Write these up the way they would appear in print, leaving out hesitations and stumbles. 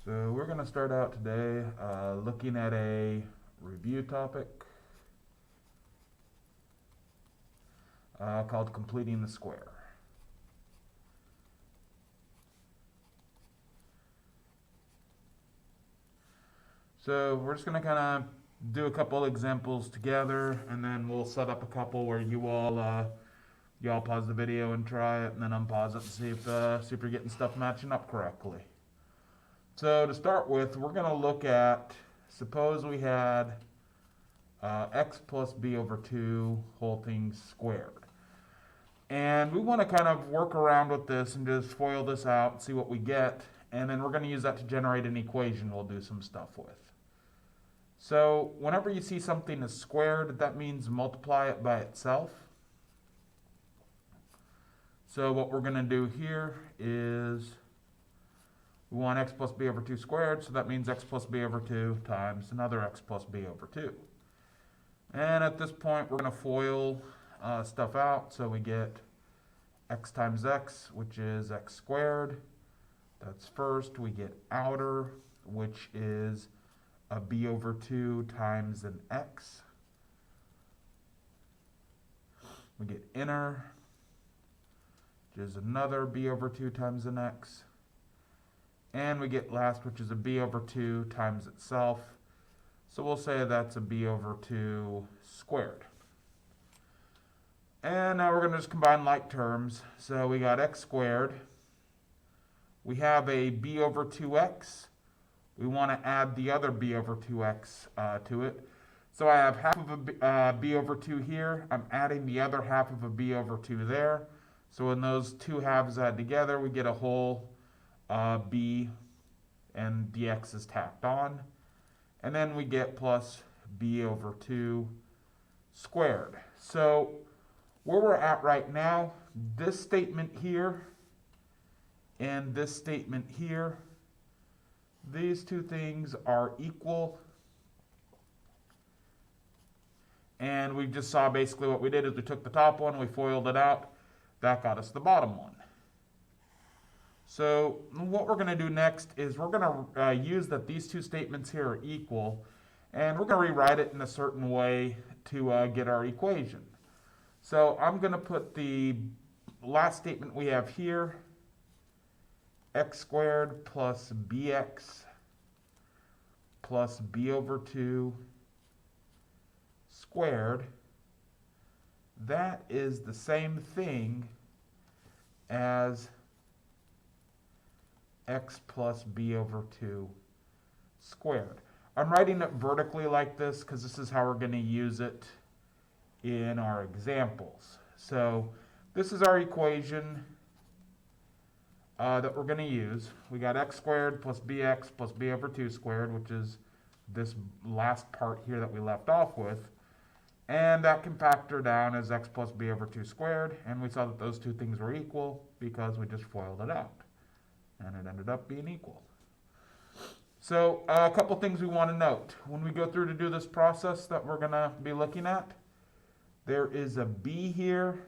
So we're going to start out today looking at a review topic called completing the square. So we're just going to kind of do a couple examples together, and then we'll set up a couple where you all pause the video and try it, and then unpause it and see if you're getting stuff matching up correctly. So to start with, we're going to look at, suppose we had x plus b over 2 whole thing squared. And we want to kind of work around with this and just FOIL this out and see what we get. And then we're going to use that to generate an equation we'll do some stuff with. So whenever you see something is squared, that means multiply it by itself. So what we're going to do here is we want x plus b over 2 squared, so that means x plus b over 2 times another x plus b over 2. And at this point, we're going to FOIL stuff out, so we get x times x, which is x squared. That's first. We get outer, which is a b over 2 times an x. We get inner, which is another b over 2 times an x. And we get last, which is a b over 2 times itself. So we'll say that's a b over 2 squared. And now we're going to just combine like terms. So we got x squared. We have a b over 2x. We want to add the other b over 2x to it. So I have half of a b over 2 here. I'm adding the other half of a b over 2 there. So when those two halves add together, we get a whole b, and dx is tacked on. And then we get plus b over 2 squared. So where we're at right now, this statement here and this statement here, these two things are equal. And we just saw basically what we did is we took the top one, we FOILed it out. That got us the bottom one. So what we're going to do next is we're going to use that these two statements here are equal, and we're going to rewrite it in a certain way to get our equation. So I'm going to put the last statement we have here, x squared plus bx plus b over 2 squared. That is the same thing as x plus b over 2 squared. I'm writing it vertically like this because this is how we're going to use it in our examples. So this is our equation that we're going to use. We got x squared plus bx plus b over 2 squared, which is this last part here that we left off with. And that can factor down as x plus b over 2 squared. And we saw that those two things were equal because we just FOILed it out. And it ended up being equal. So a couple things we want to note. When we go through to do this process that we're going to be looking at, there is a b here.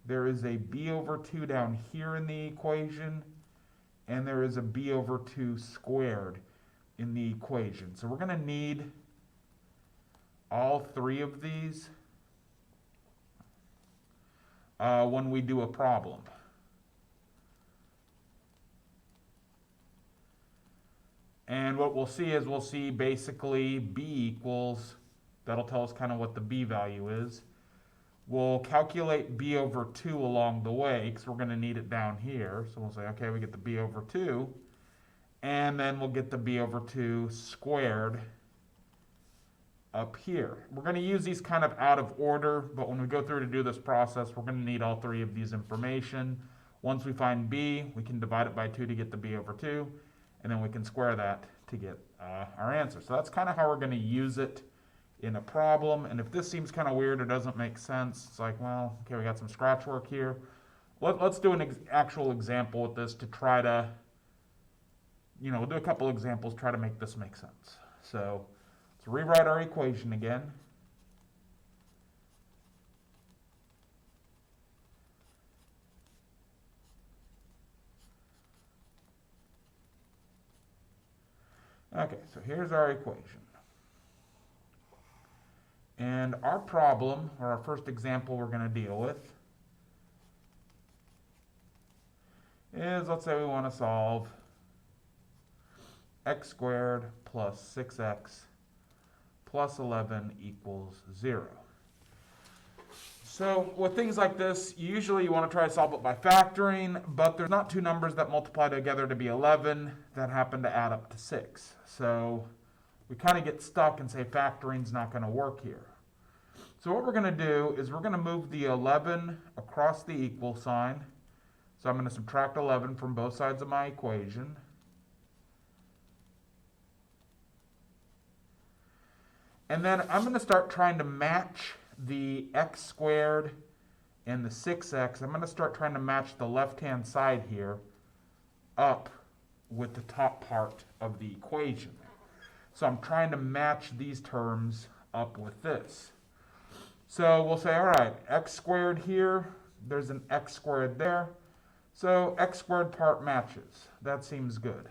There is a b over 2 down here in the equation. And there is a b over 2 squared in the equation. So we're going to need all three of these when we do a problem. And what we'll see is we'll see basically b equals, that'll tell us kind of what the b value is. We'll calculate b over 2 along the way because we're going to need it down here. So we'll say, okay, we get the b over 2. And then we'll get the b over 2 squared up here. We're going to use these kind of out of order, but when we go through to do this process, we're going to need all three of these information. Once we find b, we can divide it by 2 to get the b over 2. And then we can square that to get our answer. So that's kind of how we're going to use it in a problem. And if this seems kind of weird or doesn't make sense, it's like, well, okay, we got some scratch work here. Let's do an actual example with this to try to, we'll do a couple examples, try to make this make sense. So let's rewrite our equation again. Okay, so here's our equation. And our problem, or our first example we're going to deal with, is, let's say we want to solve x squared plus 6x plus 11 equals 0. So with things like this, usually you want to try to solve it by factoring, but there's not two numbers that multiply together to be 11 that happen to add up to 6. So we kind of get stuck and say factoring's not going to work here. So what we're going to do is we're going to move the 11 across the equal sign. So I'm going to subtract 11 from both sides of my equation. And then I'm going to start trying to match the x squared and the 6x. I'm going to start trying to match the left-hand side here up with the top part of the equation. So I'm trying to match these terms up with this. So we'll say, all right, x squared here, there's an x squared there. So x squared part matches. That seems good.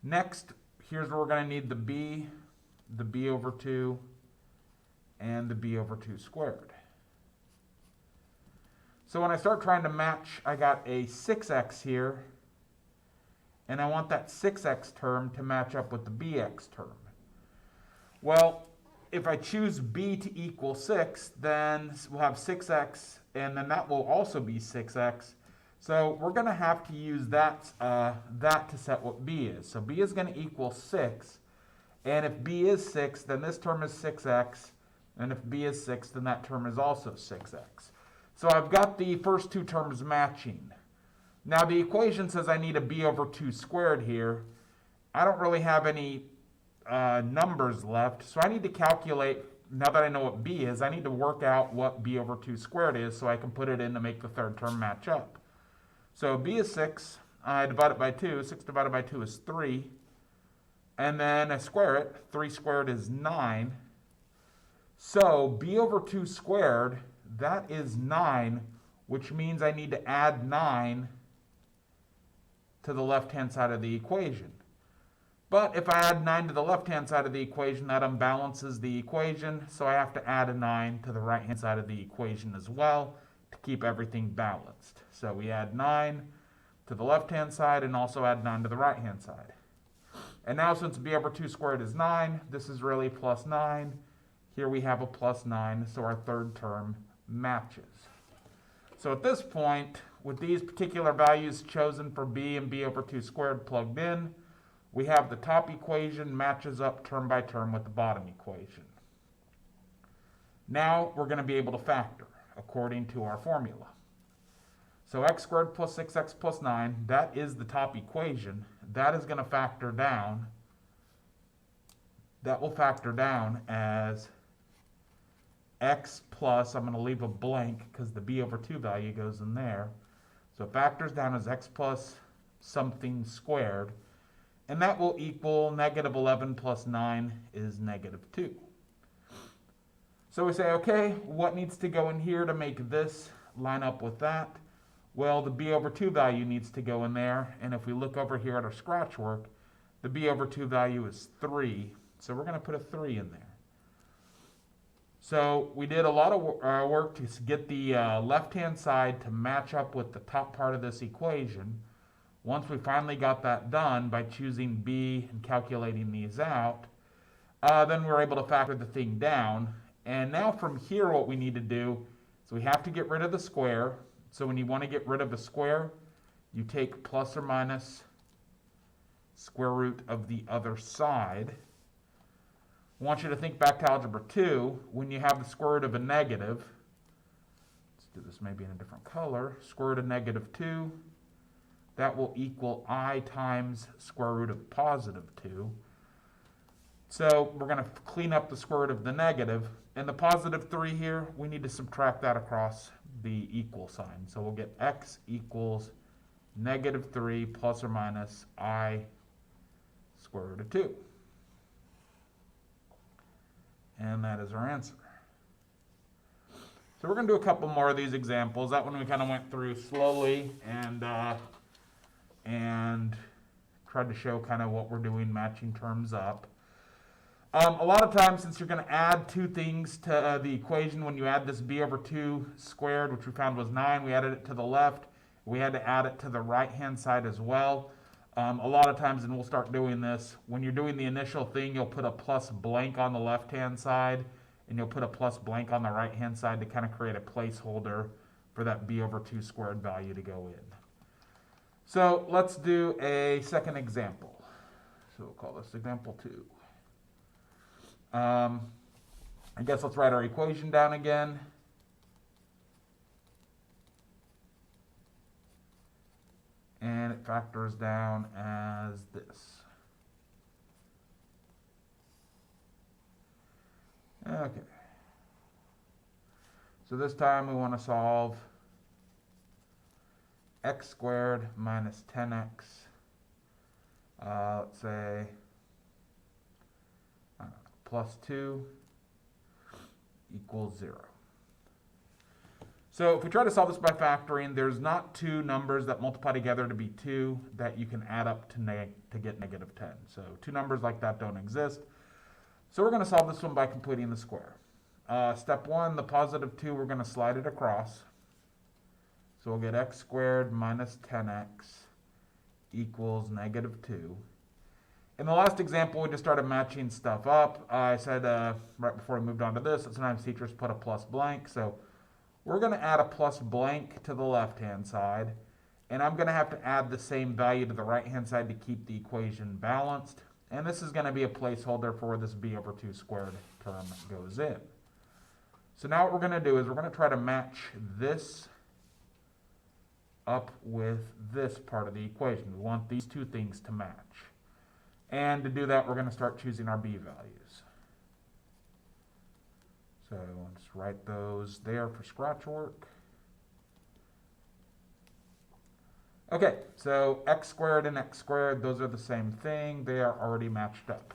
Next, here's where we're going to need the b over 2, and the b over 2 squared. So when I start trying to match, I got a 6x here, and I want that 6x term to match up with the bx term. Well, if I choose b to equal 6, then we'll have 6x, and then that will also be 6x. So we're going to have to use that to set what b is. So b is going to equal 6, and if b is 6, then this term is 6x, and if b is 6, then that term is also 6x. So I've got the first two terms matching. Now the equation says I need a b over 2 squared here. I don't really have any numbers left, so I need to calculate, now that I know what b is, I need to work out what b over 2 squared is so I can put it in to make the third term match up. So b is 6, I divide it by 2, 6 divided by 2 is 3, and then I square it, 3 squared is 9. So b over 2 squared, that is 9, which means I need to add 9 to the left-hand side of the equation. But if I add 9 to the left-hand side of the equation, that unbalances the equation, so I have to add a 9 to the right-hand side of the equation as well to keep everything balanced. So we add 9 to the left-hand side and also add 9 to the right-hand side. And now since b over 2 squared is 9, this is really plus 9. Here we have a plus 9, so our third term matches. So at this point, with these particular values chosen for b and b over 2 squared plugged in, we have the top equation matches up term by term with the bottom equation. Now we're going to be able to factor according to our formula. So x squared plus 6x plus 9, that is the top equation. That is going to factor down. That will factor down as x plus, I'm going to leave a blank because the b over 2 value goes in there. So it factors down as x plus something squared. And that will equal negative 11 plus 9 is negative 2. So we say, okay, what needs to go in here to make this line up with that? Well, the b over 2 value needs to go in there. And if we look over here at our scratch work, the b over 2 value is 3. So we're going to put a 3 in there. So we did a lot of work to get the left-hand side to match up with the top part of this equation. Once we finally got that done by choosing b and calculating these out, then we were able to factor the thing down. And now from here what we need to do is we have to get rid of the square. So when you want to get rid of a square, you take plus or minus square root of the other side. I want you to think back to Algebra 2. When you have the square root of a negative, let's do this maybe in a different color, square root of negative 2, that will equal I times square root of positive 2. So we're going to clean up the square root of the negative. And the positive 3 here, we need to subtract that across the equal sign. So we'll get x equals negative 3 plus or minus I square root of 2. And that is our answer. So we're going to do a couple more of these examples. That one we kind of went through slowly and tried to show kind of what we're doing, matching terms up. A lot of times, since you're going to add two things to the equation, when you add this b over 2 squared, which we found was 9, we added it to the left. We had to add it to the right-hand side as well. A lot of times, and we'll start doing this, when you're doing the initial thing, you'll put a plus blank on the left-hand side, and you'll put a plus blank on the right-hand side to kind of create a placeholder for that b over 2 squared value to go in. So let's do a second example. So we'll call this example 2. I guess let's write our equation down again. And it factors down as this. Okay. So this time we want to solve x squared minus 10x. Let's say plus 2 equals 0. So if we try to solve this by factoring, there's not two numbers that multiply together to be 2 that you can add up to get negative 10. So two numbers like that don't exist. So we're going to solve this one by completing the square. Step 1, the positive 2, we're going to slide it across. So we'll get x squared minus 10x equals negative 2. In the last example, we just started matching stuff up. I said right before we moved on to this that sometimes teachers put a plus blank. So we're going to add a plus blank to the left-hand side. And I'm going to have to add the same value to the right-hand side to keep the equation balanced. And this is going to be a placeholder for where this b over 2 squared term goes in. So now what we're going to do is we're going to try to match this up with this part of the equation. We want these two things to match. And to do that, we're going to start choosing our b values. So let's write those there for scratch work. Okay, so x squared and x squared, those are the same thing. They are already matched up.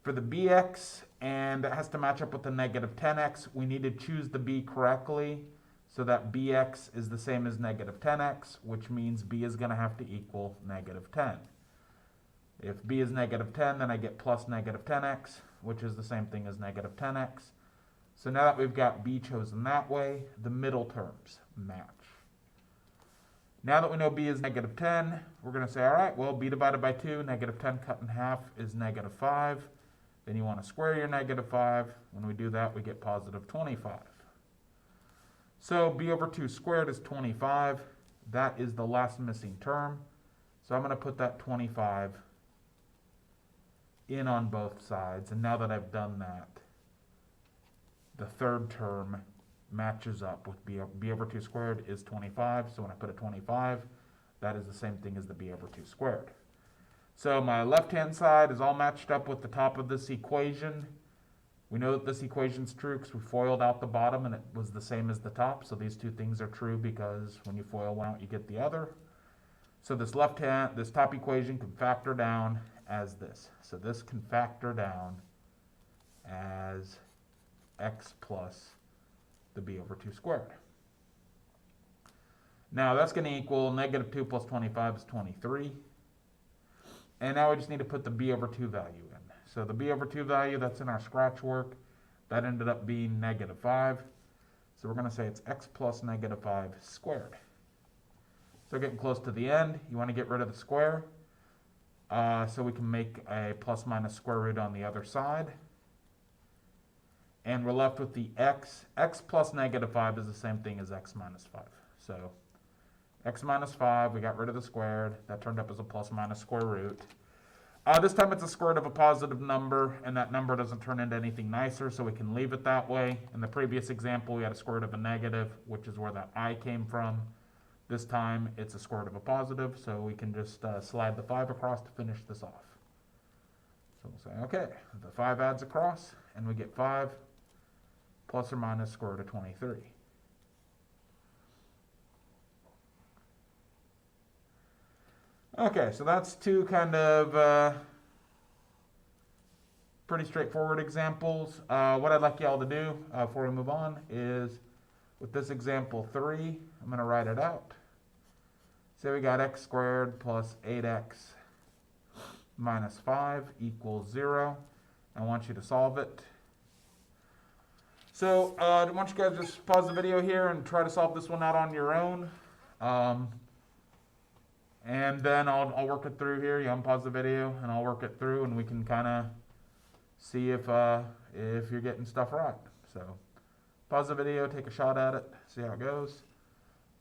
For the bx, and it has to match up with the negative 10x, we need to choose the b correctly so that bx is the same as negative 10x, which means b is going to have to equal negative 10. If b is negative 10, then I get plus negative 10x, which is the same thing as negative 10x. So now that we've got b chosen that way, the middle terms match. Now that we know b is negative 10, we're going to say, all right, well, b divided by 2, negative 10 cut in half is negative 5. Then you want to square your negative 5. When we do that, we get positive 25. So b over 2 squared is 25. That is the last missing term. So I'm going to put that 25 in on both sides. And now that I've done that, the third term matches up with b over 2 squared is 25. So when I put a 25, that is the same thing as the b over 2 squared. So my left-hand side is all matched up with the top of this equation. We know that this equation's true because we FOILed out the bottom and it was the same as the top. So these two things are true because when you FOIL one out, you get the other. So this top equation can factor down as this. So this can factor down as x plus the b over 2 squared. Now that's going to equal negative 2 plus 25 is 23. And now we just need to put the b over 2 value in. So the b over 2 value that's in our scratch work, that ended up being negative 5. So we're going to say it's x plus negative 5 squared. So getting close to the end, you want to get rid of the square. So we can make a plus minus square root on the other side. And we're left with the x. X plus negative 5 is the same thing as x minus 5. So x minus 5, we got rid of the squared. That turned up as a plus minus square root. This time it's a square root of a positive number, and that number doesn't turn into anything nicer, so we can leave it that way. In the previous example, we had a square root of a negative, which is where that I came from. This time it's a square root of a positive, so we can just slide the 5 across to finish this off. So we'll say, okay, the 5 adds across, and we get 5 plus or minus square root of 23. Okay, so that's two kind of pretty straightforward examples. What I'd like y'all to do before we move on is, with this example 3, I'm going to write it out. Say we got x squared plus 8x minus 5 equals 0. I want you to solve it. So I want you guys to just pause the video here and try to solve this one out on your own. And then I'll work it through here. You unpause the video and I'll work it through, and we can kind of see if you're getting stuff right. So pause the video, take a shot at it, see how it goes.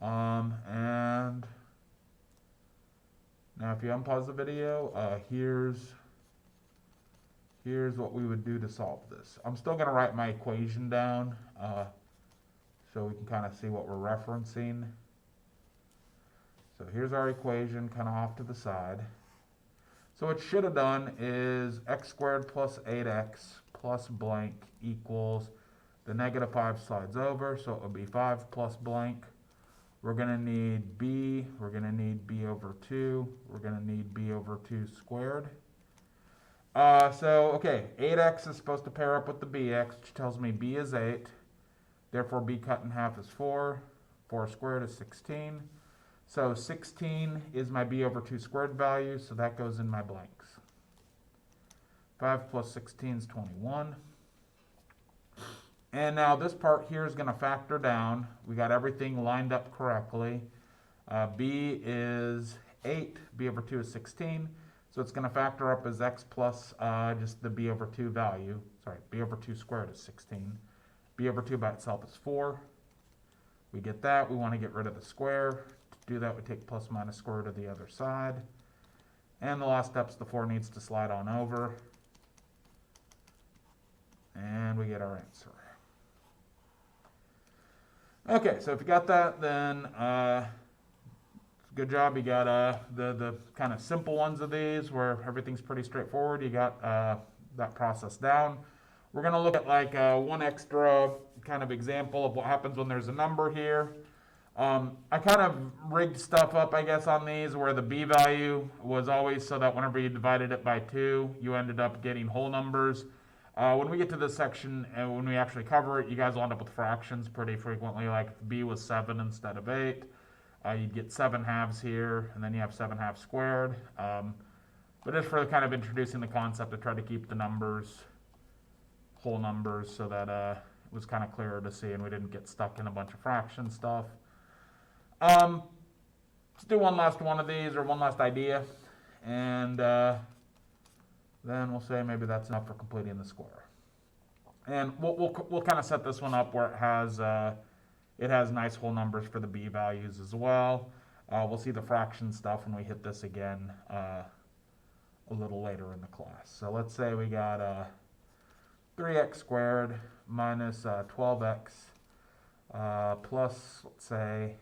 And now if you unpause the video, here's what we would do to solve this. I'm still going to write my equation down so we can kind of see what we're referencing. So here's our equation kind of off to the side. So what it should have done is x squared plus 8x plus blank equals, the negative 5 slides over, so it would be 5 plus blank. We're going to need b, we're going to need b over 2, we're going to need b over 2 squared. Okay, 8x is supposed to pair up with the bx, which tells me b is 8. Therefore, b cut in half is 4. 4 squared is 16. So 16 is my b over 2 squared value, so that goes in my blanks. 5 plus 16 is 21. And now this part here is going to factor down. We got everything lined up correctly. B is 8, b over 2 is 16. So it's going to factor up as x plus just the b over 2 value. Sorry, b over 2 squared is 16. b over 2 by itself is 4. We get that. We want to get rid of the square. To do that, we take plus minus square root of the other side. And the last step's the 4 needs to slide on over. And we get our answer. Okay, so if you got that, then good job. You got the kind of simple ones of these where everything's pretty straightforward. You got that process down. We're going to look at like one extra kind of example of what happens when there's a number here. I kind of rigged stuff up, I guess, on these where the b value was always so that whenever you divided it by 2, you ended up getting whole numbers. When we get to this section and when we actually cover it, you guys will end up with fractions pretty frequently, like if b was 7 instead of 8. You'd get 7 halves here, and then you have 7 halves squared. But just for kind of introducing the concept, I tried to keep the numbers whole numbers so that it was kind of clearer to see and we didn't get stuck in a bunch of fraction stuff. Let's do one last one of these, or one last idea, and then we'll say maybe that's enough for completing the square. And we'll kind of set this one up where it has nice whole numbers for the b values as well. We'll see the fraction stuff when we hit this again a little later in the class. So let's say we got 3x squared minus 12x plus, let's say,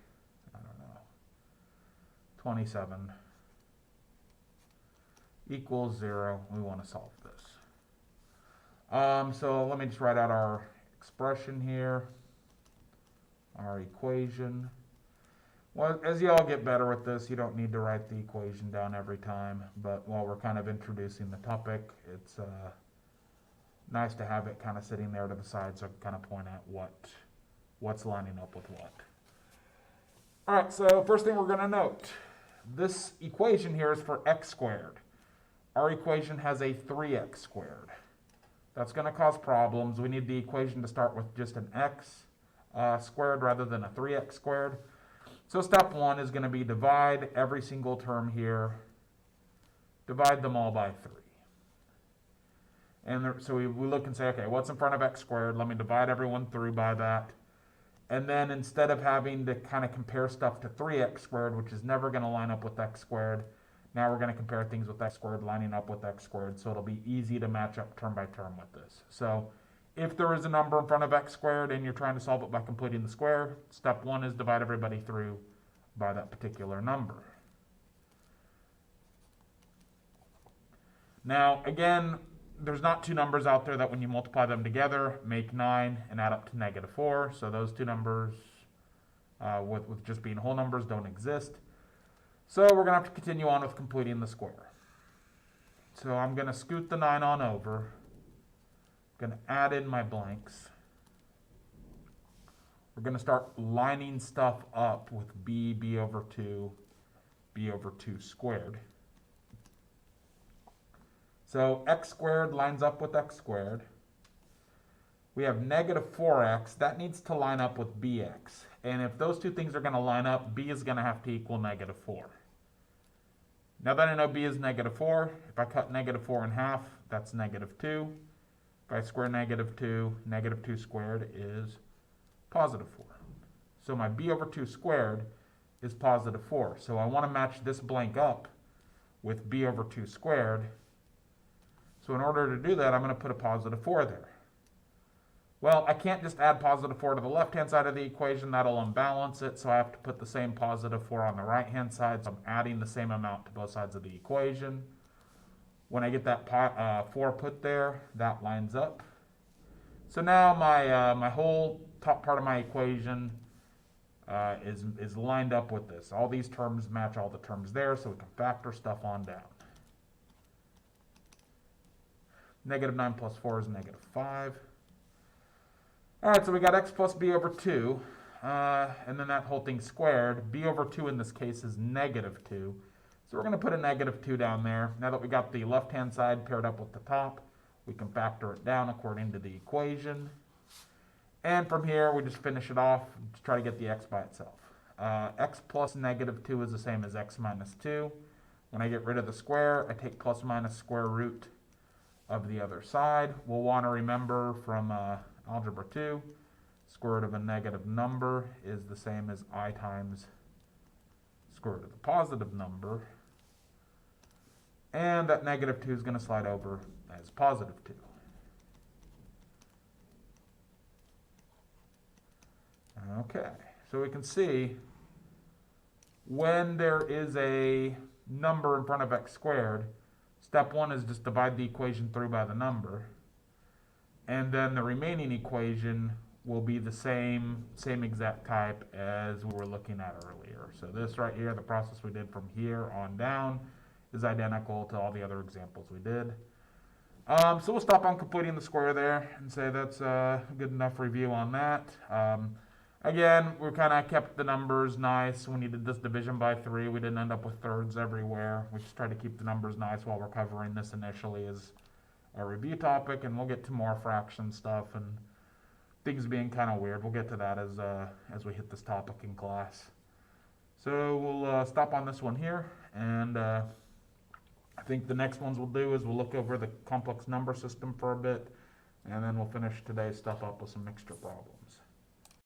27 equals 0. We want to solve this. So let me just write out our expression here, our equation. Well, as you all get better with this, you don't need to write the equation down every time, but while we're kind of introducing the topic, it's nice to have it kind of sitting there to the side so I can kind of point out what's lining up with what. All right, so first thing we're going to note, this equation here is for x squared. Our equation has a 3x squared. That's going to cause problems. We need the equation to start with just an x squared rather than a 3x squared. So step 1 is going to be divide every single term here. Divide them all by 3. And so we look and say, okay, what's in front of x squared? Let me divide everyone through by that. And then instead of having to kind of compare stuff to 3x squared, which is never going to line up with x squared, now we're going to compare things with x squared lining up with x squared, so it'll be easy to match up term by term with this. So if there is a number in front of x squared and you're trying to solve it by completing the square, step 1 is divide everybody through by that particular number. Now, again, there's not two numbers out there that when you multiply them together make 9 and add up to -4. So those two numbers with just being whole numbers don't exist. So we're going to have to continue on with completing the square. So I'm going to scoot the 9 on over. I'm going to add in my blanks. We're going to start lining stuff up with b over 2 squared. So x squared lines up with x squared. We have negative 4x. That needs to line up with bx. And if those two things are going to line up, b is going to have to equal negative 4. Now that I know b is negative 4, if I cut negative 4 in half, that's negative 2. If I square negative 2, negative 2 squared is positive 4. So my b over 2 squared is positive 4. So I want to match this blank up with b over 2 squared. So in order to do that, I'm going to put a positive 4 there. Well, I can't just add positive 4 to the left-hand side of the equation. That'll unbalance it, so I have to put the same positive 4 on the right-hand side. So I'm adding the same amount to both sides of the equation. When I get that 4 put there, that lines up. So now my whole top part of my equation is lined up with this. All these terms match all the terms there, so we can factor stuff on down. Negative 9 plus 4 is negative 5. All right, so we got x plus b over 2, and then that whole thing squared. B over 2 in this case is negative 2. So we're going to put a negative 2 down there. Now that we got the left-hand side paired up with the top, we can factor it down according to the equation. And from here, we just finish it off to try to get the x by itself. X plus negative 2 is the same as x minus 2. When I get rid of the square, I take plus minus square root of the other side. We'll want to remember from Algebra 2, square root of a negative number is the same as I times square root of the positive number. And that negative 2 is going to slide over as positive 2. Okay, so we can see when there is a number in front of x squared, step 1 is just divide the equation through by the number. And then the remaining equation will be the same exact type as we were looking at earlier. So this right here, the process we did from here on down, is identical to all the other examples we did. So we'll stop on completing the square there and say that's a good enough review on that. Again, we kind of kept the numbers nice. When you did this division by 3, we didn't end up with thirds everywhere. We just tried to keep the numbers nice while we're covering this initially as a review topic, and we'll get to more fraction stuff and things being kind of weird. We'll get to that as we hit this topic in class. So we'll stop on this one here, and I think the next ones we'll do is we'll look over the complex number system for a bit, and then we'll finish today's stuff up with some mixture problems.